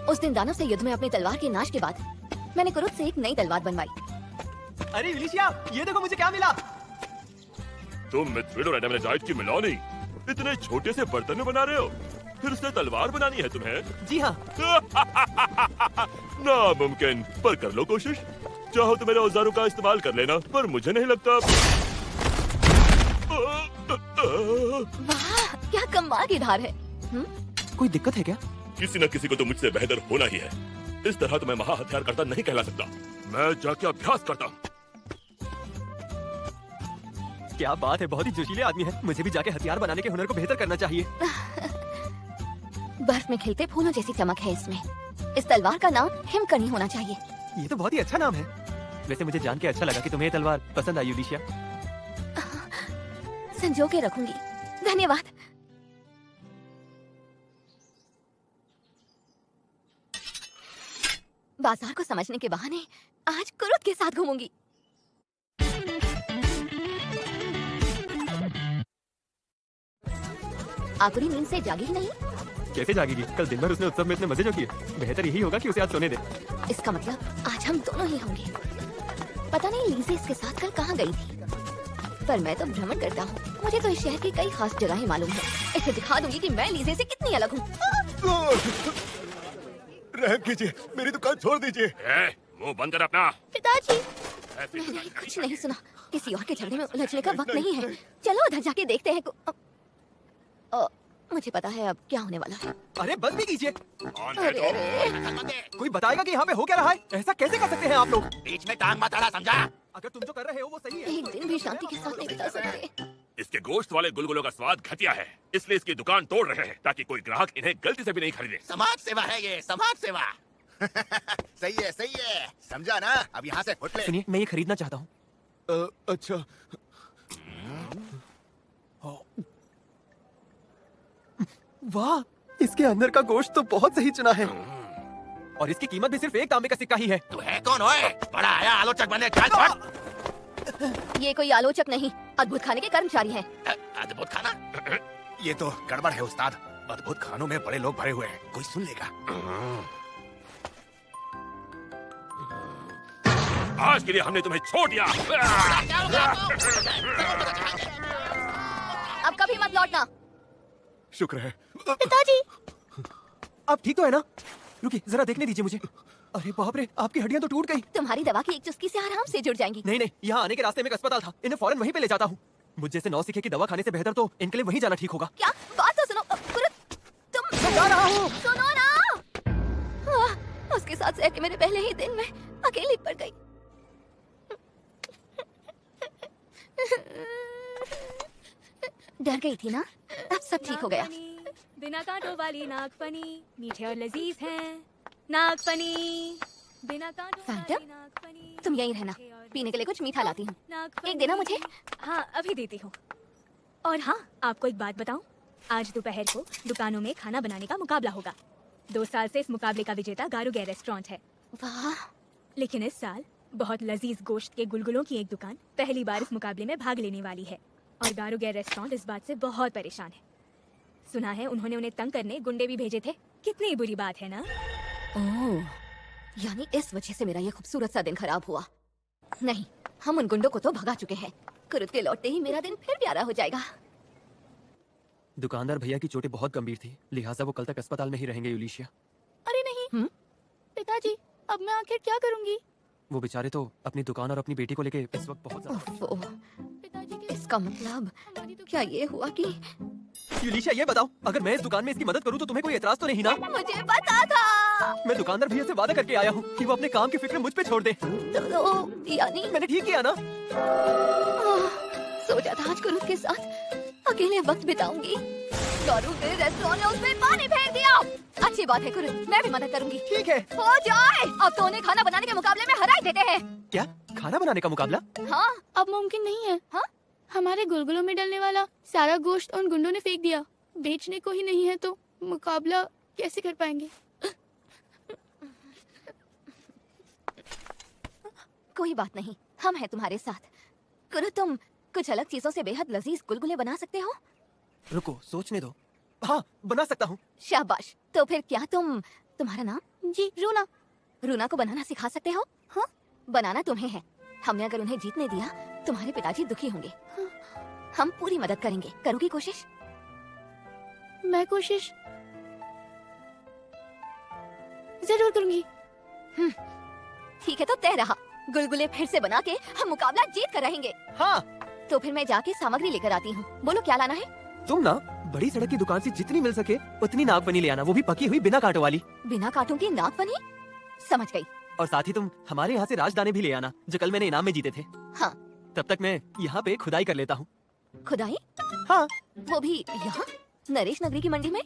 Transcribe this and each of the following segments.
उस दिन दानव से युद्ध में अपनी तलवार के नाश के बाद मैंने कुरुत से एक नई तलवार बनवाई। अरे यूलिशिया, ये देखो मुझे क्या मिला। तुम मिथ्रिल और एडमनाइट की मिलानी इतने छोटे से बर्तन में बना रहे हो, फिर उससे तलवार बनानी है तुम्हें? जी हाँ। नामुमकिन, पर कर लो कोशिश। चाहो तो मेरे औजारों का इस्तेमाल कर लेना, पर मुझे नहीं लगता। वाह, क्या कमाल की धार है। कोई दिक्कत है क्या? किसी न किसी को तो मुझसे बेहतर होना ही है। इस तरह तो मैं महा हथियार करता नहीं कहला सकता। मैं जाके अभ्यास करता हूँ। क्या बात है, बहुत ही जोशीले आदमी है। मुझे भी जाके हथियार बनाने के हुनर को बेहतर करना चाहिए। बर्फ में खिलते फूलों जैसी चमक है इसमें। इस तलवार का नाम हिमकनी होना चाहिए। ये तो बहुत ही अच्छा नाम है। वैसे मुझे जान के अच्छा लगा कि तुम्हें ये तलवार पसंद आई यूलिशिया। संजो के रखूंगी, धन्यवाद। बाजार को समझने के बहाने आज कुरुत के साथ घूमूंगी। आकुरी नींद से जागी ही नहीं। कैसे जागेगी? कल दिन भर उसने उत्सव में इतने मजे जो किए। बेहतर यही होगा कि उसे आज सोने दे। इसका मतलब आज हम दोनों ही होंगे। पता नहीं लीज़े इसके साथ कल कहाँ गई थी, पर मैं तो भ्रमण करता हूँ। मुझे तो इस शहर की कई खास जगहें मालूम है। इसे दिखा दूंगी कि मैं लीज़े से कितनी अलग हूँ। रहम कीजिए, मेरी दुकान छोड़ दीजिए। मुंह बंद कर अपना। पिताजी, मैंने कुछ नहीं सुना। किसी और के झगड़े में उलझने का वक्त नहीं है। चलो उधर जाके देखते हैं। मुझे पता है अब क्या होने वाला है। अरे बंद भी कीजिए। अरे अरे, कोई बताएगा कि यहाँ पे हो क्या रहा है? ऐसा कैसे कर सकते हैं आप लोग? बीच में टांग मत अड़ा, समझा? अगर तुम जो कर रहे हो वो सही है। एक दिन भी शांति के साथ नहीं बिता सकते। इसके गोश्त वाले गुलगुलों का स्वाद घटिया है, इसलिए इसकी दुकान तोड़ रहे हैं ताकि कोई ग्राहक इन्हें गलती से भी नहीं खरीदे। समाज सेवा है ये, समाज सेवा। सही है, सही है, समझा ना? अब यहाँ से फुट ले। सुनिए, मैं ये खरीदना चाहता हूँ। अच्छा। वाह, इसके अंदर का गोश्त तो बहुत सही चुना है। और इसकी कीमत भी सिर्फ एक तांबे का सिक्का ही है। तू है कौन ओए? बड़ा आया आलोचक बने, चल फट। ये कोई आलोचक नहीं, अद्भुत खाने के कर्मचारी हैं। अद्भुत खाना? ये तो गड़बड़ है उस्ताद। अद्भुत खानों में बड़े लोग भरे हुए हैं, कोई सुन लेगा। आज के लिए हमने तुम्हें छोड़ दिया। अब कभी मत लौटना। शुक्र है। पिताजी, अब ठीक तो है ना? रुकिए, जरा देखने दीजिए मुझे। अरे बाप रे, आपकी हड्डियां तो टूट गई। तुम्हारी दवा की एक चुस्की से आराम से जुड़ जाएंगी। नहीं नहीं, यहाँ आने के रास्ते में एक अस्पताल था। इन्हें फौरन वहीं पे ले जाता हूँ। मुझ जैसे नौसिखे की दवा खाने से बेहतर तो इनके लिए वहीं जाना ठीक होगा। क्या बात तो सुनो। कुरुत, तुम मैं जा रहा हूँ। सुनो ना। उसके साथ रह के मेरे पहले ही दिन में अकेली पड़ गई। डर गई थी ना? अब सब ठीक हो गया। बिना कांटों वाली नागफनी मीठे और लजीज हैं। नागफनी बिना कांटों फैंटम, वाली नागफनी। तुम यहीं रहना, पीने के लिए कुछ मीठा लाती हूँ। नागफनी। एक देना मुझे। हाँ, अभी देती हूँ। और हाँ, आपको एक बात बताऊं, आज दोपहर को दुकानों में खाना बनाने का मुकाबला होगा। 2 साल से इस मुकाबले का विजेता गारुगे रेस्टोरेंट है। वाह, लेकिन इस साल बहुत लजीज गोश्त के गुलगुलों की एक दुकान पहली बार इस मुकाबले में भाग लेने वाली है। और गारुगे रेस्टोरेंट इस बात से बहुत परेशान है। सुना है उन्होंने उन्हें तंग करने गुंडे भी भेजे थे। कितनी बुरी बात है ना? ओह, यानी इस वजह से मेरा ये खूबसूरत सा दिन खराब हुआ। नहीं, हम उन गुंडों को तो भगा चुके हैं। कुरुत के लौटते ही मेरा दिन फिर प्यारा हो जाएगा। दुकानदार भैया की चोटें बहुत गंभीर थी, लिहाजा वो कल तक अस्पताल में ही रहेंगे यूलिशिया। अरे नहीं पिताजी, अब मैं आखिर क्या करूंगी? वो बेचारे तो अपनी दुकान और अपनी बेटी को लेके इस वक्त बहुत ज्यादा। ओह, पिताजी के इसका मतलब क्या ये हुआ कि यूलिशिया, ये बताओ, अगर मैं इस दुकान में इसकी मदद करूं तो तुम्हें कोई एतराज तो नहीं ना? मुझे पता था। मैं दुकानदार भैया से वादा करके आया हूँ कि वो अपने काम की फिक्र मुझ पे छोड़ दे। तो यानी मैंने ठीक किया ना? सोचा था आज कुरुत के साथ अकेले वक्त बिताऊंगी। गारुगे रेस्टोरेंट ने उसमें पानी फेंक दिया। अच्छी बात है कुरुत, मैं भी मदद करूंगी। ठीक है, हो जाए। अब तो उन्हें खाना बनाने के मुकाबले में हरा ही देते हैं। क्या खाना बनाने का मुकाबला? हाँ, अब मुमकिन नहीं है। हाँ? हमारे गुलगुलों में डलने वाला सारा गोश्त उन गुंडों ने फेंक दिया। बेचने को ही नहीं है तो मुकाबला कैसे कर पाएंगे? कोई बात नहीं, हम हैं तुम्हारे साथ। कुरुत, तुम कुछ अलग चीजों से बेहद लजीज गुलगुले बना सकते हो। रुको, सोचने दो। हाँ, बना सकता हूँ। शाबाश। तो फिर क्या तुम तुम्हारा नाम? जी रूना। रूना को बनाना सिखा सकते हो? हाँ, बनाना तुम्हें है। हमने अगर उन्हें जीतने दिया, तुम्हारे पिताजी दुखी होंगे। हम पूरी मदद करेंगे। करोगी कोशिश? मैं कोशिश जरूर करूंगी। ठीक है, तो तय रहा। गुलगुले फिर से बना के हम मुकाबला जीत कर रहेंगे। हाँ। तो फिर मैं जाके सामग्री लेकर आती हूँ। बोलो क्या लाना है? तुम ना बड़ी सड़क की दुकान से जितनी मिल सके उतनी नागफनी ले आना, वो भी पकी हुई बिना कांटों वाली। बिना कांटों की नागफनी? समझ गई। और साथ ही तुम हमारे यहाँ से राजदाने भी ले आना, जो कल मैंने इनाम में जीते थे। हाँ। तब तक मैं यहाँ पे खुदाई कर लेता हूँ। खुदाई? हाँ। वो भी यहाँ नरेश नगरी की मंडी में?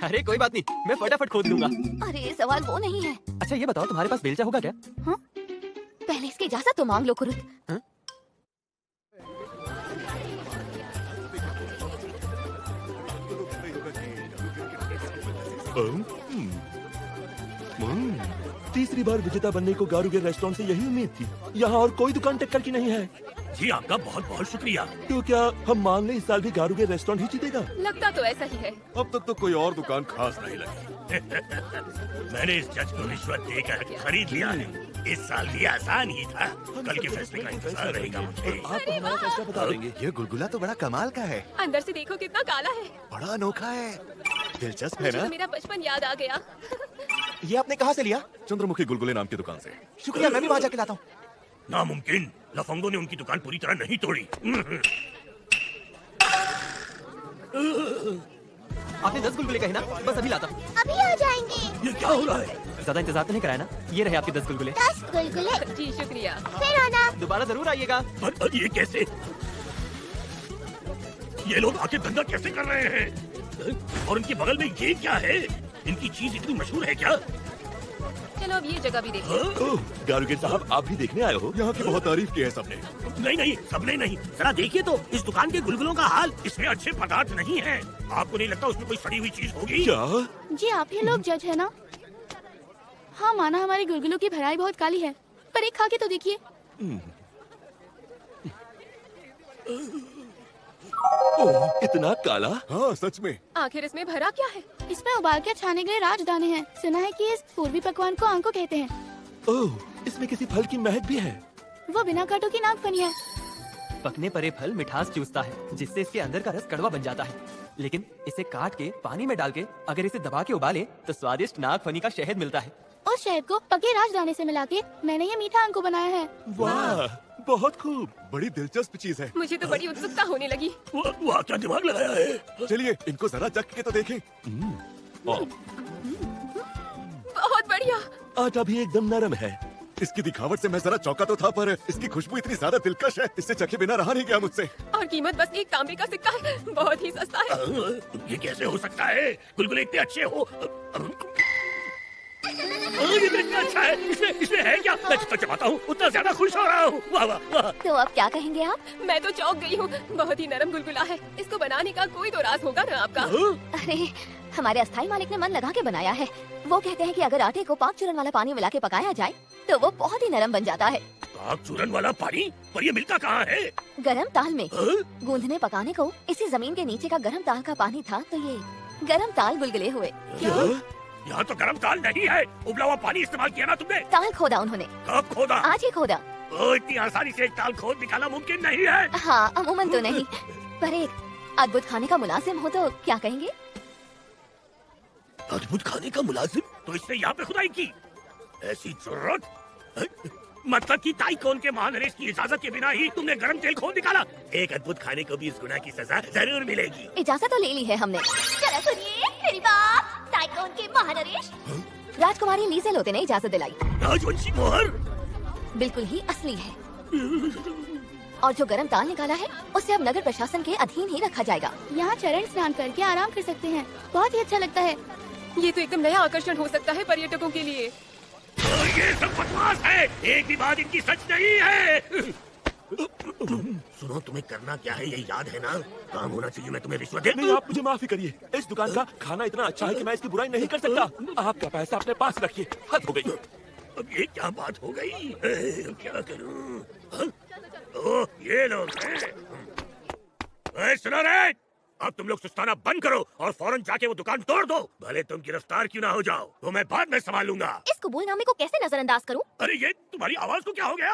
अरे कोई बात नहीं, मैं फटाफट खोद लूंगा। अरे सवाल वो नहीं है। अच्छा ये बताओ, तुम्हारे पास बेलचा होगा क्या? हाँ? पहले इसकी इजाजत तो मांग लो कुरुत। हाँ? तीसरी बार विजेता बनने को गारूगे रेस्टोरेंट से यही उम्मीद थी। यहाँ और कोई दुकान टक्कर की नहीं है। जी आपका बहुत बहुत शुक्रिया। तो क्या हम मान लें इस साल भी गारूगे रेस्टोरेंट ही जीतेगा? लगता तो ऐसा ही है। अब तक तो कोई और दुकान खास नहीं लगी। मैंने इस जज को रिश्वत देकर खरीद लिया है। इस साल भी आसान ही था। कल के फैसले का इंतजार रहेगा मुझे। आपको हमारा फैसला बता देंगे। ये गुलगुला तो बड़ा कमाल का है। अंदर से देखो कितना काला है। बड़ा अनोखा है। दिलचस्प है मुझे ना? तो मेरा बचपन याद आ गया। ये आपने कहाँ से लिया? चंद्रमुखी गुलगुले नाम की दुकान से। शुक्रिया, मैं भी वहाँ जाके लाता हूँ। नामुमकिन, लफंगों ने उनकी दुकान पूरी तरह नहीं तोड़ी। आपने 10 गुलगुले कहे ना, बस अभी लाता हूँ। अभी आ जाएंगे। ये क्या हो रहा है? ज्यादा इंतजार तो नहीं कराया ना? ये रहे आपके 10 गुलगुले। 10 गुलगुले। जी शुक्रिया। फिर आना। दोबारा जरूर आइएगा। पर ये कैसे? ये लोग आके धंधा कैसे कर रहे हैं? और इनके बगल में ये क्या है? इनकी चीज इतनी मशहूर है क्या? चलो अब ये जगह भी देखो। गारूगे साहब, आप भी देखने आए हो? यहाँ की बहुत तारीफ की है सबने। नहीं नहीं, सबने नहीं। जरा देखिए तो इस दुकान के गुलगुलों का हाल। इसमें अच्छे पदार्थ नहीं है। आपको नहीं लगता उसमें कोई सड़ी हुई चीज होगी? क्या? जी आप ही लोग जज है ना? हाँ माना हमारे गुलगुलों की भराई बहुत काली है, पर एक खा के तो देखिए। इतना काला? हाँ सच में। आखिर इसमें भरा क्या है? इसमें उबाल के छाने गए राजदाने हैं। सुना है कि इस पूर्वी पकवान को आंको कहते हैं। ओह, इसमें किसी फल की महक भी है। वो बिना कांटों की नागफनी है। पकने पर ये फल मिठास चूसता है, जिससे इसके अंदर का रस कड़वा बन जाता है। लेकिन इसे काट के पानी में डाल के अगर इसे दबा के उबाले तो स्वादिष्ट नागफनी का शहद मिलता है। उस शहद को पके राजदाने से मिला के मैंने ये मीठा आंको बनाया है। वाह, बहुत खूब। बड़ी दिलचस्प चीज है। मुझे तो बड़ी उत्सुकता होने लगी। वाह, क्या दिमाग लगाया है। चलिए इनको जरा चख के तो देखें। बहुत बढ़िया। आटा भी एकदम नरम है। इसकी दिखावट से मैं जरा चौंका तो था, पर इसकी खुशबू इतनी ज्यादा दिलकश है, इससे चखे बिना रहा नहीं गया मुझसे। और कीमत बस एक तांबे का सिक्का है। बहुत ही सस्ता है। ये कैसे हो सकता है? गुलगुले इतने अच्छे हो। ये तो इतना अच्छा है। इसमें है क्या? मैं जितना चबाता हूँ उतना ज्यादा खुश हो रहा हूँ। वाह वाह वाह। तो अब क्या कहेंगे आप? मैं तो चौंक गई हूँ। बहुत ही नरम गुलगुला है। इसको बनाने का कोई तो राज होगा ना आपका? अरे हमारे अस्थाई मालिक ने मन लगा के बनाया है। वो कहते हैं कि अगर आटे को पाक चूरन वाला पानी मिला के पकाया जाए तो वो बहुत ही नरम बन जाता है। पाक चूरन वाला पानी? पर ये मिलता कहाँ है? गरम ताल में। गूंदने पकाने को इसी जमीन के नीचे का गरम ताल का पानी था, तो ये गरम ताल गुलगुले हुए। यहाँ तो गरम ताल नहीं है। उबला हुआ पानी इस्तेमाल किया ना तुमने? ताल खोदा उन्होंने। कब खोदा? आज ही खोदा। इतनी आसानी से एक ताल खोद निकालना मुमकिन नहीं है। हाँ अमूमन तो नहीं, पर एक अद्भुत खाने का मुलाजिम हो तो क्या कहेंगे? अद्भुत खाने का मुलाजिम? तो इसने यहाँ पे खुदाई की? ऐसी जरूरत? मतलब कि ताइकोन के महानरेश की इजाजत के बिना ही तुमने गरम तेल खोद निकाला? एक अद्भुत खाने को भी इस गुनाह की सजा जरूर मिलेगी। इजाजत तो ले ली है हमने। जरा सुनिए मेरी बात। ताइकोन के महानरेश राजकुमारी लीजेल होते ने इजाजत दिलाई। राजवंशी मोहर? बिल्कुल ही असली है। और जो गरम ताल निकाला है उसे अब नगर प्रशासन के अधीन ही रखा जाएगा। यहाँ चरण स्नान करके आराम कर सकते हैं। बहुत ही अच्छा लगता है। ये तो एकदम नया आकर्षण हो सकता है पर्यटकों के लिए। ये सब बकवास है। एक भी बात इनकी सच नहीं है। सुनो, तुम्हें करना क्या है ये याद है ना? काम होना चाहिए। मैं तुम्हें रिश्वत दे। नहीं, आप मुझे माफी करिए। इस दुकान का खाना इतना अच्छा है कि मैं इसकी बुराई नहीं कर सकता। आपका पैसा अपने पास रखिए। हद हो गई। अब ये क्या बात हो गई? क्या करूं? ओह, ये लोग हैं। सुनो रे, अब तुम लोग सुस्ताना बंद करो और फौरन जाके वो दुकान तोड़ दो। भले तुम गिरफ्तार क्यों ना हो जाओ, वो मैं बाद में संभाल लूंगा। इस कबूलनामे को कैसे नजरअंदाज करूं? अरे ये तुम्हारी आवाज को क्या हो गया?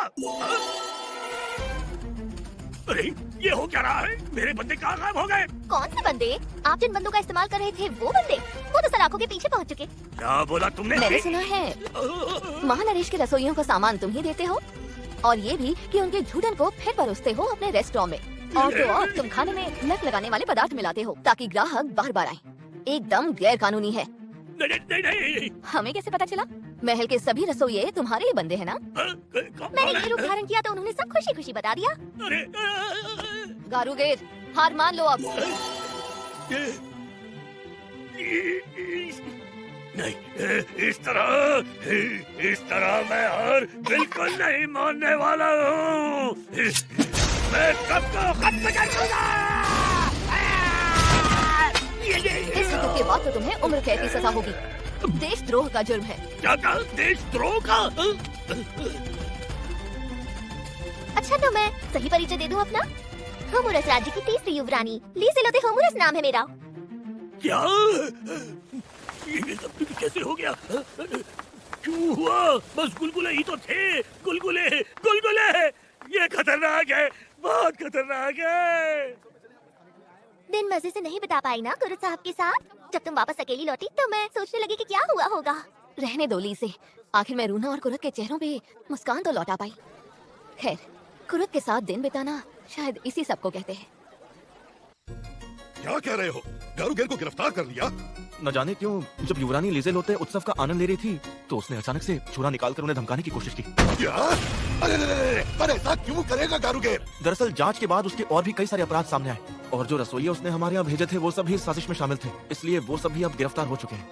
अरे ये हो क्या रहा है? मेरे बंदे कहाँ गायब हो गए? कौन से बंदे? आप जिन बंदों का इस्तेमाल कर रहे थे वो बंदे? वो तो सलाखों के पीछे पहुंच चुके। क्या बोला तुमने? मैंने सुना है महानरेश के रसोइयों को सामान तुम ही देते हो, और ये भी कि उनके झूठन को फिर परोसते हो अपने रेस्टोरेंट में। और तो और तुम खाने में लत लगाने वाले पदार्थ मिलाते हो ताकि ग्राहक बार बार आए। एकदम गैर कानूनी है। नहीं नहीं नहीं। हमें कैसे पता चला? महल के सभी रसोइये तुम्हारे ही बंदे हैं ना? मैंने ये रूप धारण किया तो उन्होंने सब खुशी खुशी बता दिया। अरे गारुगेर, हार मान लो अब। नहीं, इस तरह मैं हार बिल्कुल नहीं मानने वाला हूँ। मैं सबको खत्म कर दूंगा। इस हरकत के बाद तो तुम्हें उम्र कैद की सजा होगी। देशद्रोह का जुर्म है। क्या कहा? देशद्रोह का? अच्छा तो मैं सही परिचय दे दूं अपना? होमुरस राज्य की तीसरी युवरानी लीसेलोते होमुरस नाम है मेरा। क्या? ये सब कैसे हो गया? क्यों हुआ? बस गुलगुले ही तो थे। गुलगुले गुलगुले, ये खतरनाक है, बहुत खतरनाक है। दिन मजे से नहीं बिता पाई ना कुरुत साहब के साथ? जब तुम वापस अकेली लौटी तो मैं सोचने लगी कि क्या हुआ होगा। रहने दो लीसे, आखिर मैं रूना और कुरुत के चेहरों पे मुस्कान तो लौटा पाई। खैर, कुरुत के साथ दिन बिताना शायद इसी सब को कहते हैं। क्या कह रहे हो? गारुगेर को गिरफ्तार कर लिया? न जाने क्यों जब युवरानी लीजेलोते उत्सव का आनंद ले रही थी तो उसने अचानक से छुरा निकालकर उन्हें धमकाने की कोशिश की। क्या? अरे पर ऐसा क्यों करेगा गारुगेर? दरअसल जांच के बाद उसके और भी कई सारे अपराध सामने आए और जो रसोइये उसने हमारे यहाँ भेजे थे वो सब भी इस साजिश में शामिल थे, इसलिए वो सब भी अब गिरफ्तार हो चुके हैं।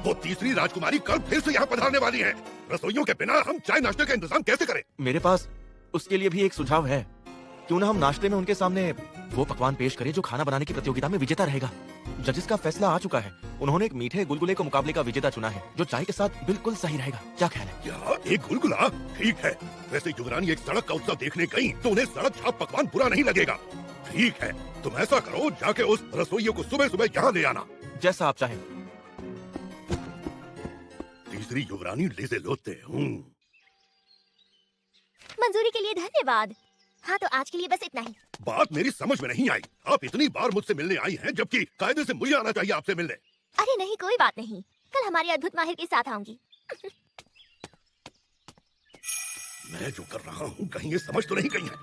वो तीसरी राजकुमारी कल फिर से यहाँ पधारने वाली है। रसोइयों के बिना हम चाय नाश्ते का इंतजाम कैसे करें? मेरे पास उसके लिए भी एक सुझाव है। क्यों ना हम नाश्ते में उनके सामने वो पकवान पेश करें जो खाना बनाने की प्रतियोगिता में विजेता रहेगा। जजेस का फैसला आ चुका है, उन्होंने एक मीठे गुलगुले को मुकाबले का विजेता चुना है जो चाय के साथ बिल्कुल सही रहेगा। क्या ख्याल है? क्या एक गुलगुला? ठीक है, वैसे युवरानी एक सड़क का उत्सव देखने गई तो उन्हें सड़क छाप पकवान बुरा नहीं लगेगा। ठीक है, तुम ऐसा करो, जाके उस रसोइये को सुबह सुबह यहाँ ले आना। जैसा आप चाहें। तीसरी युवरानी लीजेलोते हूँ। मंजूरी के लिए धन्यवाद। हाँ तो आज के लिए बस इतना ही। बात मेरी समझ में नहीं आई। आप इतनी बार मुझसे मिलने आई हैं जबकि कायदे से मुझे आना चाहिए आपसे मिलने। अरे नहीं, कोई बात नहीं, कल हमारे अद्भुत माहिर के साथ आऊंगी। मैं जो कर रहा हूँ कहीं ये समझ तो नहीं गई है?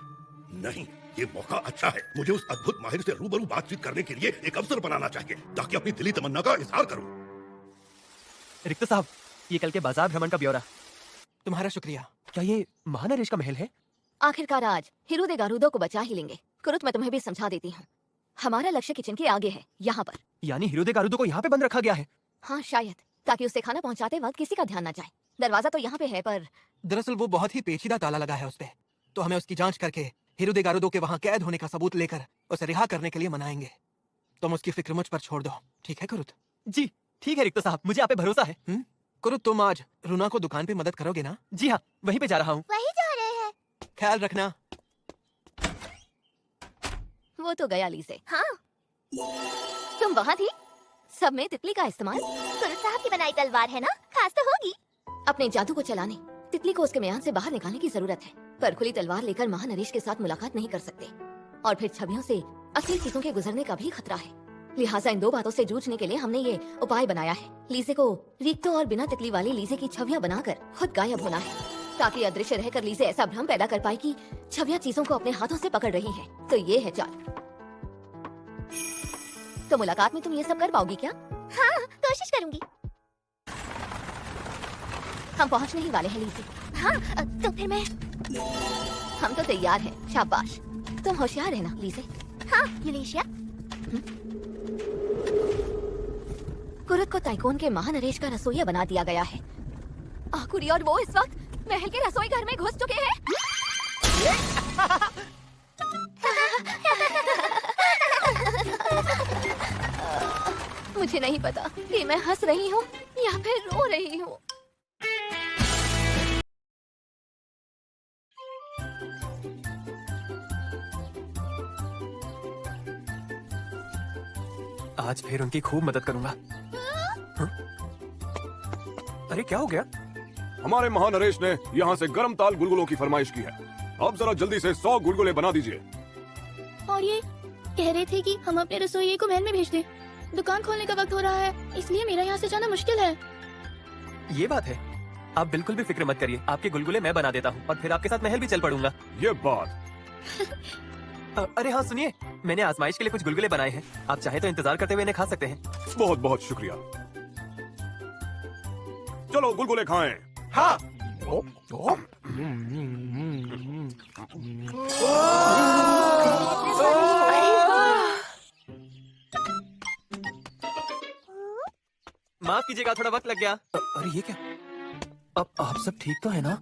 नहीं, ये मौका अच्छा है। मुझे उस अद्भुत माहिर से रूबरू बातचीत करने के लिए एक अवसर बनाना चाहिए ताकि अपनी दिली तमन्ना का इजहार करूँ। रिक्त साहब, ये कल के बाजार भ्रमण का ब्यौरा। तुम्हारा शुक्रिया। क्या ये महानरेश का महल है? आखिरकार आज हिरुदे गारुदो को बचा ही लेंगे। कुरुत, मैं तुम्हें भी समझा देती हूँ, हमारा लक्ष्य किचन के आगे है, यहाँ पर। यानी हिरुदे गारुदो को यहाँ पे बंद रखा गया है? हाँ शायद, ताकि उसे खाना पहुँचाते वक्त किसी का ध्यान न जाए। दरवाजा तो यहाँ पे है पर दरअसल वो बहुत ही पेचीदा ताला लगा है उस पे, तो हमें उसकी जांच करके हिरुदे गारुदो के वहाँ कैद होने का सबूत लेकर उसे रिहा करने के लिए मनाएंगे। तुम उसकी फिक्र मुझ पर छोड़ दो, ठीक है कुरुत? जी ठीक है रिक्त साहब, मुझे आप पे भरोसा है। कुरुत, तुम आज रूना को दुकान पे मदद करोगे ना? जी हाँ, वहीं पे जा रहा हूँ। वही जा रहे हैं। ख्याल रखना। वो तो गया ली से। हाँ तुम वहाँ थी? सब में तितली का इस्तेमाल? कुरुत साहब की बनाई तलवार है ना, खास तो होगी। अपने जादू को चलाने तितली को उसके म्यान से बाहर निकालने की जरूरत है, पर खुली तलवार लेकर महानरेश के साथ मुलाकात नहीं कर सकते और फिर छवियों से असली चीजों के गुजरने का भी खतरा है। लिहाजा इन दो बातों से जूझने के लिए हमने ये उपाय बनाया है। लीजे को रिक्तो और बिना तितली वाली लीजे की छवियां बनाकर खुद गायब होना है, ताकि अदृश्य रहकर लीजे ऐसा भ्रम पैदा कर पाए कि छवियां चीजों को अपने हाथों से पकड़ रही हैं। तो ये है चाल। तो मुलाकात में तुम ये सब कर पाओगी क्या? हाँ कोशिश करूंगी। हम पहुंचने ही वाले हैं लीजे। हाँ तो फिर मैं हम तो तैयार हैं। शाबाश, तुम होशियार रहना लीजे। हाँ यूलेशिया। कुरुत को ताइकोन के महानरेश का रसोइया बना दिया गया है। आकुरी और वो इस वक्त महल के रसोई घर में घुस चुके हैं। मुझे नहीं पता कि मैं हंस रही हूँ या फिर रो रही हूँ। आज फिर उनकी खूब मदद करूंगा। हाँ? अरे क्या हो गया? हमारे महानरेश ने यहाँ से गरम ताल गुलगुलों की फरमाइश की है। आप जरा जल्दी से 100 गुलगुले बना दीजिए। और ये कह रहे थे कि हम अपने रसोइये को महल में भेज दें। दुकान खोलने का वक्त हो रहा है, इसलिए मेरा यहाँ से जाना मुश्किल है। ये बात है। आप बिल्कुल भी फिक्र मत करिए, आपके गुलगुले मैं बना देता हूँ और फिर आपके साथ महल भी चल पड़ूंगा। ये बात। अरे हाँ सुनिए, मैंने आजमाइश के लिए कुछ गुलगुले बनाए हैं। आप चाहे तो इंतजार करते हुए इन्हें खा सकते हैं। बहुत बहुत शुक्रिया। चलो गुलगुले खाएं। हाँ। माफ कीजिएगा, थोड़ा वक्त लग गया। अरे ये क्या? अब आप सब ठीक तो है ना?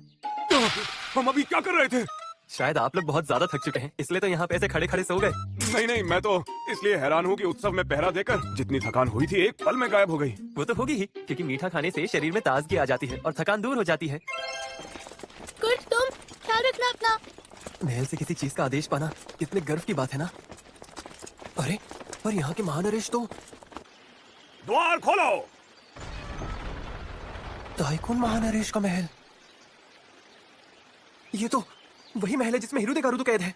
हम अभी क्या कर रहे थे? शायद आप लोग बहुत ज्यादा थक चुके हैं, इसलिए तो यहाँ पे ऐसे खड़े खड़े सो गए। नहीं नहीं, मैं तो इसलिए हैरान हूँ कि उत्सव में पहरा देकर जितनी थकान हुई थी एक पल में गायब हो गई। वो तो होगी ही, क्योंकि मीठा खाने से शरीर में ताजगी आ जाती है और थकान दूर हो जाती है। गुड, तुम ख्याल रखना अपना। महल से किसी चीज का आदेश पाना कितने गर्व की बात है ना। अरे पर यहाँ के महानरेश तो द्वार खोलो। टाइकून महानरेश का महल। ये तो वही महल है जिसमें हिरुदे गारुदो कैद है।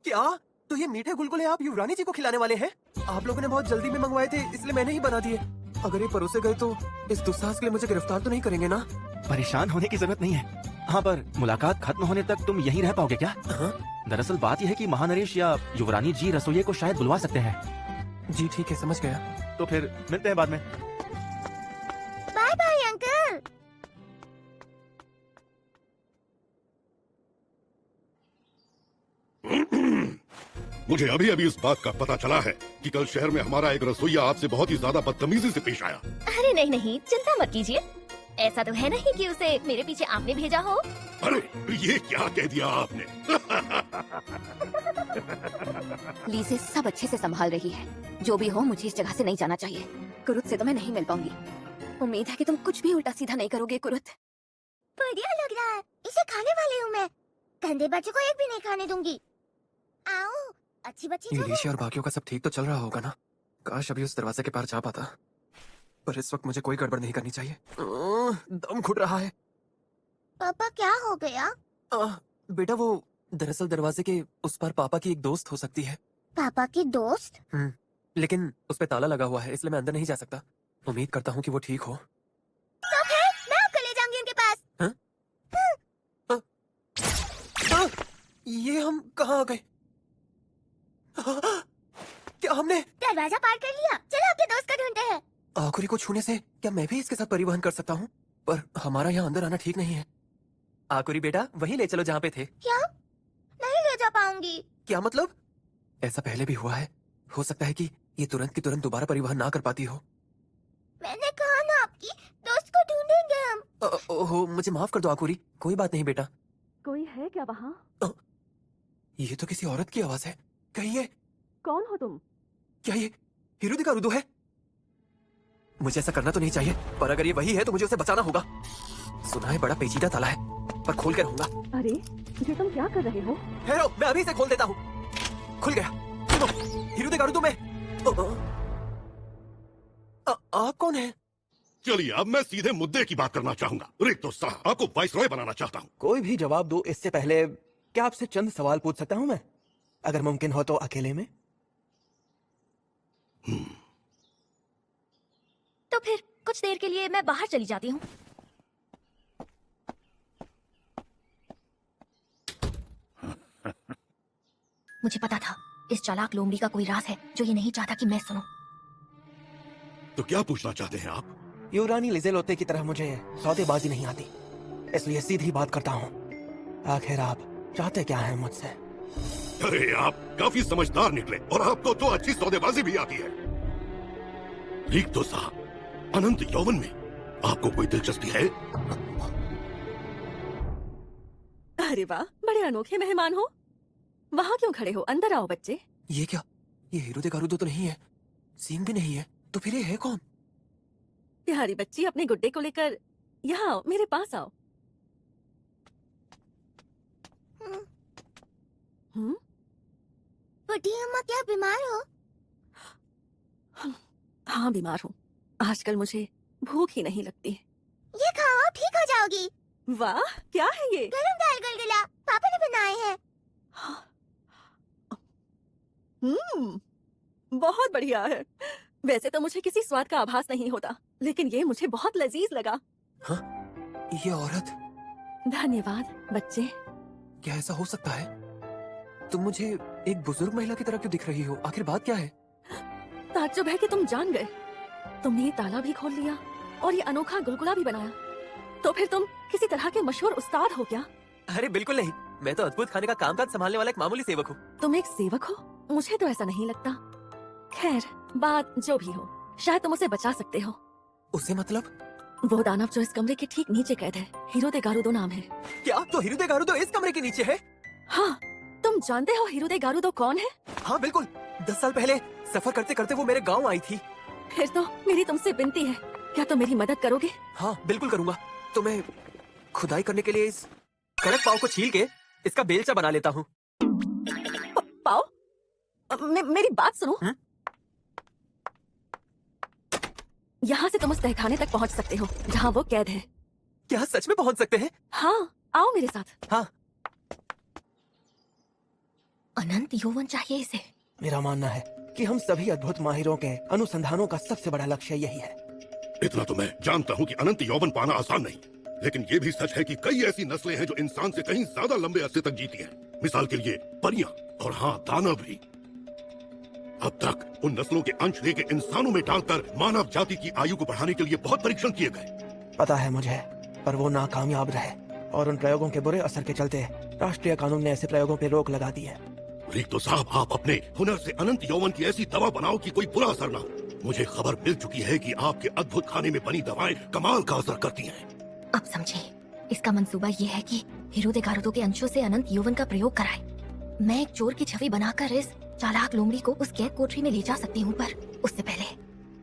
क्या? तो ये मीठे गुलगुले आप युवरानी जी को खिलाने वाले हैं? आप लोगों ने बहुत जल्दी में मंगवाए थे, इसलिए मैंने ही बना दिए। अगर ये परोसे गए तो इस दुस्साहस के लिए मुझे गिरफ्तार तो नहीं करेंगे ना? परेशान होने की जरूरत नहीं है। हाँ, पर मुलाकात खत्म होने तक तुम यहीं रह पाओगे क्या? हाँ? दरअसल बात यह है कि महानरेश या युवरानी जी रसोइये को शायद बुलवा सकते हैं। जी ठीक है, समझ गया। तो फिर मिलते हैं बाद में। Bye bye uncle. मुझे अभी अभी इस बात का पता चला है कि कल शहर में हमारा एक रसोइया आपसे बहुत ही ज्यादा बदतमीजी से पेश आया। अरे नहीं नहीं, चिंता मत कीजिए। ऐसा तो है नहीं कि उसे मेरे पीछे आपने भेजा हो। अरे ये क्या कह दिया आपने? लीज़े सब अच्छे से संभाल रही है। जो भी हो, मुझे इस जगह से नहीं जाना चाहिए। कुरुत से तो मैं नहीं मिल पाऊंगी। उम्मीद है कि तुम कुछ भी उल्टा सीधा नहीं करोगे कुरुत। बढ़िया लग रहा है, इसे खाने वाली हूँ मैं। गंदे बच्चे को एक भी नहीं खाने दूंगी। आओ, अच्छी बच्ची जो है। यूलिशिया और बाकियों का सब ठीक तो चल रहा होगा ना? काश अभी उस दरवाजे के पार जा पाता, पर इस वक्त मुझे कोई गड़बड़ नहीं करनी चाहिए। दम घुट रहा है। पापा क्या हो गया? बेटा वो दरअसल दरवाजे के उस पार पापा की एक दोस्त हो सकती है। पापा की दोस्त? लेकिन उस पे ताला लगा हुआ है, इसलिए मैं अंदर नहीं जा सकता। उम्मीद करता हूँ कि वो ठीक हो। तो फिर मैं आपको ले जाऊंगी उनके पास। ये हम कहाँ आ गए? क्या हमने दरवाजा पार कर लिया? चलो आपके दोस्त को ढूंढते हैं। आकुरी को छूने से क्या मैं भी इसके साथ परिवहन कर सकता हूँ? पर हमारा यहाँ अंदर आना ठीक नहीं है। आकुरी बेटा, वहीं ले चलो जहाँ पे थे। क्या? नहीं ले जा पाऊंगी। क्या मतलब? ऐसा पहले भी हुआ है, हो सकता है कि ये तुरंत की तुरंत दोबारा परिवहन ना कर पाती हो। मैंने कहा ना आपकी दोस्त को ढूंढेंगे हम। ओहो, मुझे माफ कर दो आकुरी। कोई बात नहीं बेटा। कोई है क्या वहाँ? ये तो किसी औरत की आवाज है। कहीं ये कौन हो तुम? क्या ये हिरुदे गारुदो है? मुझे ऐसा करना तो नहीं चाहिए, पर अगर ये वही है तो मुझे उसे बचाना होगा। सुना है बड़ा पेचीदा ताला है, पर खोल के रहूंगा। अरे ये तुम क्या कर रहे हो? ठहरो, मैं अभी से खोल देता हूँ। खुल गया। सुनो, हिरुदे गारुदो में। आप कौन है? चलिए अब मैं सीधे मुद्दे की बात करना चाहूंगा। रिक्तो साहब, आपको वाइसरॉय बनाना चाहता हूँ। कोई भी जवाब दो, इससे पहले क्या आपसे चंद सवाल पूछ सकता हूँ मैं? अगर मुमकिन हो तो अकेले में। तो फिर कुछ देर के लिए मैं बाहर चली जाती हूँ। मुझे पता था इस चालाक लोमड़ी का कोई राज है जो ये नहीं चाहता कि मैं सुनूं। तो क्या पूछना चाहते हैं आप? युवरानी लिजेलोते की तरह मुझे सौदेबाजी नहीं आती, इसलिए सीधी बात करता हूँ। आखिर आप चाहते क्या हैं मुझसे? अरे आप काफी समझदार निकले और आपको तो अच्छी सौदेबाजी भी आती है। रिक्तो साहब, अनंत यौवन में आपको कोई दिलचस्पी है? अरे वाह, बड़े अनोखे मेहमान हो। वहाँ क्यों खड़े हो? अंदर आओ बच्चे। ये क्या? ये हिरुदे गारुदो तो नहीं है, सींग भी नहीं है, तो फिर ये है कौन? प्यारी बच्ची, अपने गुड्डे को लेकर यहाँ आओ, मेरे पास आओ। बुढ़ी अम्मा क्या बीमार हो? हाँ बीमार हूँ। आजकल मुझे भूख ही नहीं लगती। ये खाओ, ठीक हो जाओगी। वाह, क्या है ये? गरम दाल गुलगुला पापा ने बनाए हैं। बहुत बढ़िया है। वैसे तो मुझे किसी स्वाद का आभास नहीं होता, लेकिन ये मुझे बहुत लजीज लगा। हाँ? ये औरत? धन्यवाद बच्चे। क्या ऐसा हो सकता है? तुम मुझे एक बुजुर्ग महिला की तरह क्यों दिख रही हो? आखिर बात क्या है? ताज्जुब है कि तुम जान गए। तुमने ये ताला भी खोल लिया और ये अनोखा गुलगुला भी बनाया। तो फिर तुम किसी तरह के मशहूर उस्ताद हो क्या? अरे बिल्कुल नहीं, मैं तो अद्भुत खाने का कामकाज संभालने वाला एक मामूली सेवक हूँ। तुम एक सेवक हो? मुझे तो ऐसा नहीं लगता। खैर, बात जो भी हो, शायद तुम उसे बचा सकते हो। उसे मतलब? वो दानव जो इस कमरे के ठीक नीचे कैद है, हिरुदे गारुदो नाम है। क्या? तो हिरुदे गारुदो इस कमरे के नीचे है? हाँ, तुम जानते हो हिरुदे गारुदो कौन है? हाँ बिल्कुल, 10 साल पहले सफर करते करते वो मेरे गांव आई थी। फिर तो मेरी तुमसे विनती है, क्या तुम मेरी मदद करोगे? हाँ बिल्कुल करूँगा। तो मैं खुदाई करने के लिए इस कड़क पाव को छील के इसका बेलचा बना लेता हूँ। पाव? मेरी बात सुनो। यहाँ से तुम उस तहखाने तक पहुँच सकते हो जहाँ वो कैद है। क्या सच में पहुँच सकते हैं? हाँ, आओ मेरे साथ। हाँ। अनंत यौवन चाहिए इसे। मेरा मानना है कि हम सभी अद्भुत माहिरों के अनुसंधानों का सबसे बड़ा लक्ष्य यही है। इतना तो मैं जानता हूँ कि अनंत यौवन पाना आसान नहीं, लेकिन ये भी सच है कि कई ऐसी नस्लें हैं जो इंसान से कहीं ज्यादा लंबे अरसे तक जीती हैं। मिसाल के लिए परियां और हाँ, दानव भी। अब तक उन नस्लों के अंश लेके इंसानों में डालकर मानव जाति की आयु को बढ़ाने के लिए बहुत परीक्षण किए गए। पता है मुझे, पर वो नाकामयाब रहे और उन प्रयोगों के बुरे असर के चलते राष्ट्रीय कानून ने ऐसे प्रयोगों पर रोक लगा दी है। रिक्तो साहब, आप अपने हुनर से अनंत यौवन की ऐसी दवा बनाओ कि कोई बुरा असर ना हो। मुझे खबर मिल चुकी है कि आपके अद्भुत खाने में बनी दवाएं कमाल का असर करती हैं। अब समझे, इसका मंसूबा ये है कि हिरुदे गारुदो के अंशों से अनंत यौवन का प्रयोग कराए। मैं एक चोर की छवि बनाकर इस चालाक लोमड़ी को उस कैद कोठरी में ले जा सकती हूँ, पर उससे पहले।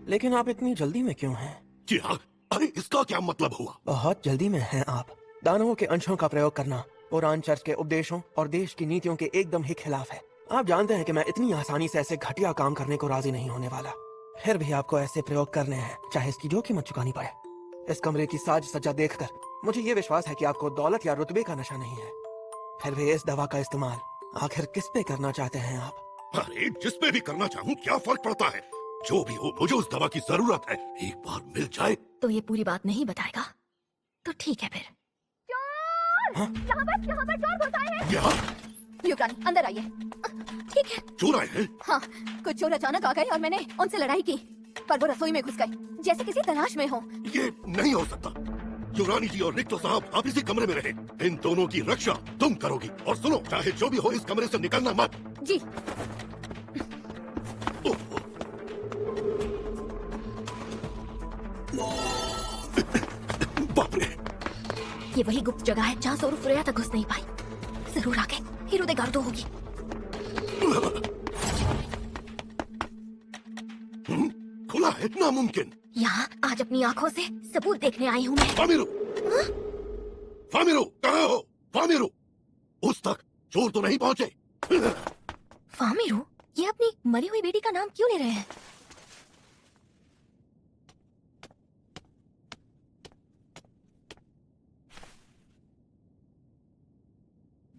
लेकिन आप इतनी जल्दी में क्यों हैं? जी हाँ, अरे इसका क्या मतलब हुआ? बहुत जल्दी में हैं आप। दानवों के अंशों का प्रयोग करना पुरान चर्च के उपदेशों और देश की नीतियों के एकदम ही खिलाफ है। आप जानते हैं कि मैं इतनी आसानी से ऐसे घटिया काम करने को राजी नहीं होने वाला। फिर भी आपको ऐसे प्रयोग करने हैं, चाहे इसकी जो कीमत चुकानी पड़े। इस कमरे की साज सज्जा देखकर मुझे ये विश्वास है कि आपको दौलत या रुतबे का नशा नहीं है। फिर भी इस दवा का इस्तेमाल आखिर किस पे करना चाहते हैं आप? अरे जिस पे भी करना चाहूँ क्या फर्क पड़ता है? जो भी हो, मुझे उस दवा की जरूरत है। एक बार मिल जाए तो ये पूरी बात नहीं बताएगा तो ठीक है फिर। हाँ? यहाँ पर चोर घुस आए हैं। यहाँ? युवरानी अंदर आइए। ठीक है। चोर आए हैं? हाँ, कुछ चोर अचानक आ गए और मैंने उनसे लड़ाई की, पर वो रसोई में घुस गए जैसे किसी तलाश में हो। ये नहीं हो सकता। युवरानी जी और रिक्तो साहब, आप इसी कमरे में रहे। इन दोनों की रक्षा तुम करोगी। और सुनो, चाहे जो भी हो, इस कमरे से निकलना मत। जी। बाप रे, ये वही गुप्त जगह है जहाँ सोरू फुरैया तक घुस नहीं पाई। जरूर आगे हिरुदे गारुदो होगी। खुला है, नामुमकिन। यहाँ आज अपनी आँखों से सबूत देखने आई हूँ मैं। फामिरू, फामिरू, कहाँ हो? फामिरू, उस तक चोर तो नहीं पहुँचे? फामिरू, ये अपनी मरी हुई बेटी का नाम क्यों ले रहे हैं?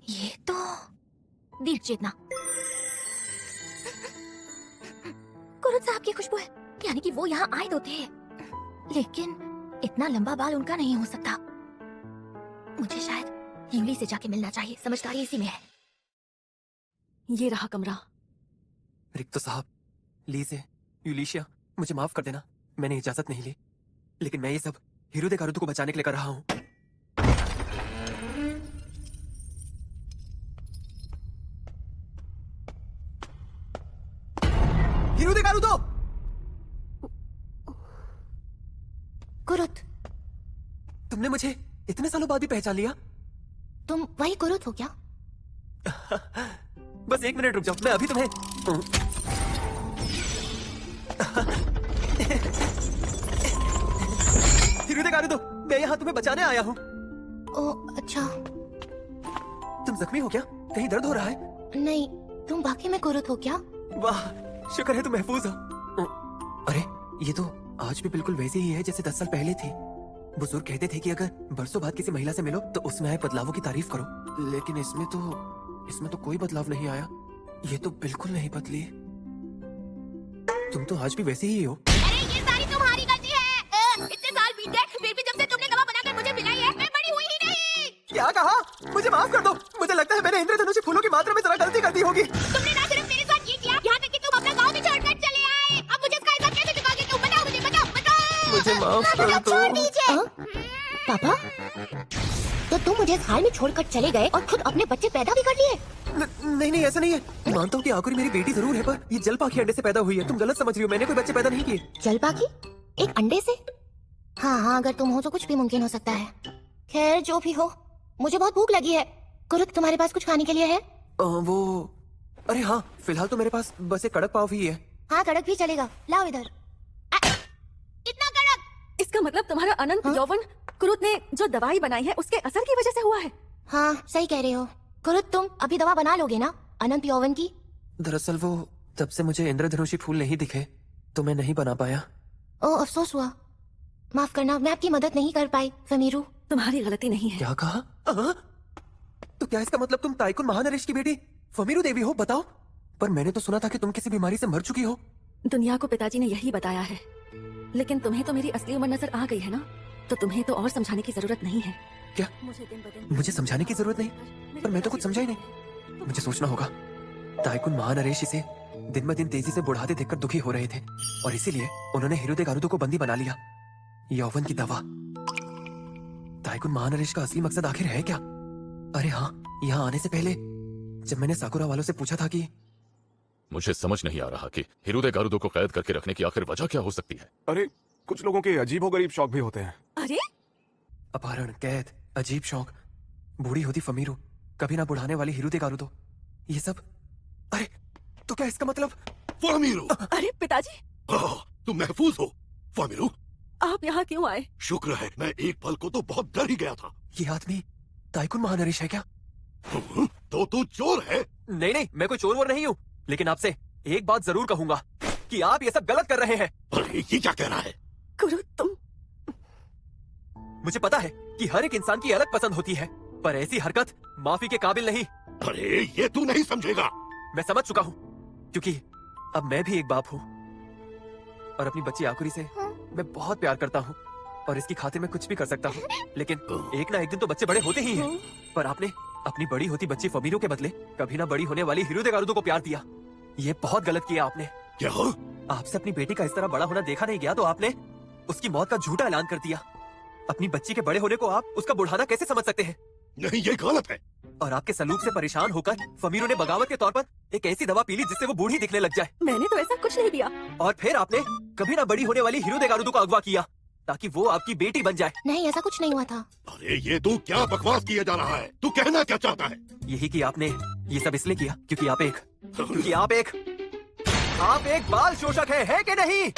ये तो दीर्घ चेतना कुरुद साहब की खुशबू है, यानी कि वो यहाँ आए तो थे, लेकिन इतना लंबा बाल उनका नहीं हो सकता। मुझे शायद यूली से जाके मिलना चाहिए, समझदारी इसी में है। ये रहा कमरा। रिक्तो साहब, लीजे, यूलिशिया, मुझे माफ कर देना, मैंने इजाजत नहीं ली, लेकिन मैं ये सब हिरुदे गारुदो को बचाने के लिए कर रहा हूँ। हिरुदे गारुदो! कुरुद, तुमने मुझे इतने सालों बाद भी पहचान लिया? तुम वही कुरुद हो क्या? बस 1 मिनट रुक जाओ, मैं अभी तुम्हें। हिरुदे गारुदो, मैं यहाँ तुम्हें बचाने आया हूँ। ओ अच्छा। तुम जख्मी हो क्या? कहीं दर्द हो रहा है? नहीं, तुम वाकई में कुरुत हो क्या? वाह, शुक्र है तुम महफूज हो। अरे ये तो आज भी बिल्कुल वैसे ही है जैसे 10 साल पहले थी। बुजुर्ग कहते थे कि अगर बरसों बाद किसी महिला से मिलो तो उसमें आए बदलावों की तारीफ करो, लेकिन इसमें तो कोई बदलाव नहीं आया। ये तो बिल्कुल नहीं बदली। तुम तो आज भी वैसे ही हो। अरे ये सारी तुम्हारी गलती है। इतने साल बीत गए, फिर भी जब से तुमने दवा बनाकर मुझे मिलाई है, मैं बड़ी हुई ही नहीं। क्या कहा? मुझे माफ कर दो। मुझे लगता है मैंने इंद्रधनुषी फूलों की मात्रा में जरा गलती कर दी होगी। तुमने ना सिर्फ मेरे साथ ये किया, यहाँ तक कि तुम अपना गाँव भी छोड़कर चले आए। अब मुझे इसका हिसाब कैसे चुकाओगे तुम? बताओ मुझे, बताओ। मुझे माफ कर दो। छोड़ दीजिए। पापा, तो तुम मुझे इस हाल में छोड़कर चले गए और खुद अपने बच्चे पैदा भी कर लिए? नहीं ऐसा नहीं है। मानता हूँ कि आकुरी मेरी बेटी जरूर है, पर ये जल पाखी अंडे से पैदा हुई है। तुम गलत समझ रही हो, मैंने कोई बच्चे पैदा नहीं किए। जल पाखी? एक अंडे से? हाँ, अगर तुम हो तो कुछ भी मुमकिन हो सकता है। खैर जो भी हो, मुझे बहुत भूख लगी है। कुरुत, तुम्हारे पास कुछ खाने के लिए है? अरे हाँ, फिलहाल तो मेरे पास बस एक कड़क पाव ही है। हाँ, कड़क भी चलेगा। लाओ इधर। इतना कड़क? इसका मतलब तुम्हारा अनंत यौवन कुरुत ने जो दवाई बनाई है उसके असर की वजह से हुआ है। हाँ, सही कह रहे हो। कुरुत, तुम अभी दवा बना लोगे ना अनंत यौवन की? दरअसल वो तब से मुझे इंद्रधनुषी फूल नहीं दिखे तो मैं नहीं बना पाया। ओह, अफसोस हुआ। माफ करना, मैं आपकी मदद नहीं कर पाई फमीरू। तुम्हारी गलती नहीं है। क्या कहा? तो क्या इसका मतलब तुम ताइकुन महानरेश की बेटी फमीरू देवी हो? बताओ। पर मैंने तो सुना था कि तुम किसी बीमारी से मर चुकी हो। दुनिया को पिताजी ने यही बताया है, लेकिन तुम्हें तो मेरी असली उम्र नजर आ गई है ना, तो तुम्हें तो और समझाने की जरूरत नहीं है। क्या? मुझे समझाने की जरूरत नहीं? पर मैं तो कुछ समझा ही नहीं। मुझे सोचना होगा। ताइकुन महानरेश इसे दिन ब दिन तेजी से बुढ़ाते देखकर दुखी हो रहे थे और इसीलिए उन्होंने हिरुदे गारुदो को बंदी बना लिया। यौवन की दवा। ताइकुन महानरेश का असली मकसद आखिर है क्या? अरे हाँ, यहाँ आने से पहले जब मैंने साकुरा वालों से पूछा था कि मुझे समझ नहीं आ रहा कि हिरुदे गारुदो को कैद करके रखने की आखिर वजह क्या हो सकती है। अरे कुछ लोगों के अजीबोगरीब शौक भी होते हैं। अरे अपहरण, कैद, अजीब शौक, बूढ़ी होती फमीरू, कभी ना बुढ़ाने वाली हिरुदे गारुदो, ये सब। अरे तो क्या इसका मतलब? फमीरू! अरे पिताजी, तुम महफूज हो। फमीरू, आप यहाँ क्यों आए? शुक्र है, मैं एक पल को तो बहुत डर ही गया था। ये आदमी ताइकुन महानरेश है क्या? तो तू चोर है? नहीं, मैं कोई चोर वोर नहीं हूँ, लेकिन आपसे एक बात जरूर कहूंगा कि आप ये सब गलत कर रहे हैं। अरे ये क्या कह रहा है? गुरु, तुम। मुझे पता है कि हर एक इंसान की अलग पसंद होती है, पर ऐसी हरकत माफी के काबिल नहीं। अरे ये तू नहीं समझेगा। मैं समझ चुका हूँ, क्योंकि अब मैं भी एक बाप हूँ और अपनी बच्ची आकुरी से मैं बहुत प्यार करता हूँ और इसकी खातिर मैं कुछ भी कर सकता हूँ। लेकिन एक ना एक दिन तो बच्चे बड़े होते ही हैं। पर आपने अपनी बड़ी होती बच्ची फमीरू के बदले कभी ना बड़ी होने वाली हिरुदे गारुदो को प्यार दिया। ये बहुत गलत किया आपने। क्या? आपसे अपनी बेटी का इस तरह बड़ा होना देखा नहीं गया तो आपने उसकी मौत का झूठा ऐलान कर दिया। अपनी बच्ची के बड़े होने को आप उसका बुढ़ाना कैसे समझ सकते हैं? नहीं, ये गलत है। और आपके सलूक से परेशान होकर फमीरू ने बगावत के तौर पर एक ऐसी दवा पी ली जिससे वो बूढ़ी दिखने लग जाए। मैंने तो ऐसा कुछ नहीं किया। और फिर आपने कभी ना बड़ी होने वाली हिरुदे गारुदो को अगवा किया ताकि वो आपकी बेटी बन जाए। नहीं, ऐसा कुछ नहीं हुआ था। अरे ये तू क्या बकवास किया जा रहा है? तू कहना क्या चाहता है? यही कि आपने ये सब इसलिए किया क्योंकि आप एक बाल शोषक है कि नहीं?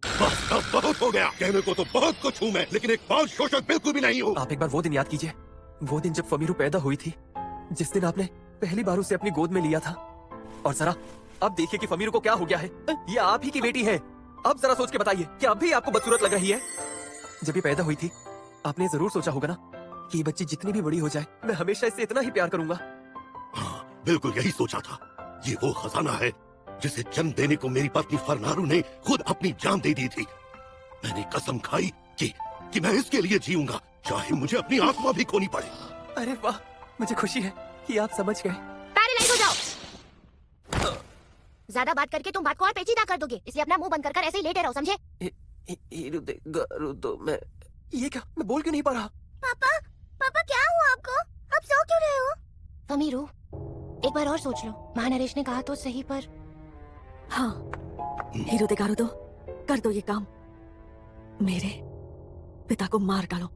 बस अब बहुत हो गया। कहने को तो बहुत कुछ हूँ मैं, लेकिन एक बाल शोषक बिल्कुल भी नहीं हूँ। आप एक बार वो दिन याद कीजिए, वो दिन जब फमीरू पैदा हुई थी, जिस दिन आपने पहली बार उसे अपनी गोद में लिया था। और जरा अब देखिए कि फमीरू को क्या हो गया है। ये आप ही की बेटी है। अब जरा सोच के बताइए कि अब भी आपको बदसूरत लग रही है? जब ये पैदा हुई थी आपने जरूर सोचा होगा ना कि ये बच्ची जितनी भी बड़ी हो जाए मैं हमेशा इससे इतना ही प्यार करूंगा। हाँ, बिल्कुल यही सोचा था। ये वो खजाना है जिसे जन्म देने को मेरी पत्नी फरनारू ने खुद अपनी जान दे दी थी। मैंने कसम खाई कि मैं इसके लिए जीऊंगा, चाहे मुझे अपनी आत्मा भी खोनी पड़े। अरे वाह, मुझे खुशी है कि आप समझ गए। पैरालाइज हो जाओ। ज्यादा बात करके तुम बात को और पेचीदा कर दोगे, इसलिए अपना मुंह बंद कर ऐसे ही लेटे रहो, समझे? हिरुदे गारुदो, मैं ये क्या, मैं बोल क्यों नहीं पा रहा? पापा क्या हुआ आपको? आप सो क्यों रहे हो? फमीरू, एक बार और सोच लो। महानरेश ने कहा तो सही, पर हाँ, हिरुदे गारुदो, कर दो ये काम। मेरे पिता को मार डालो।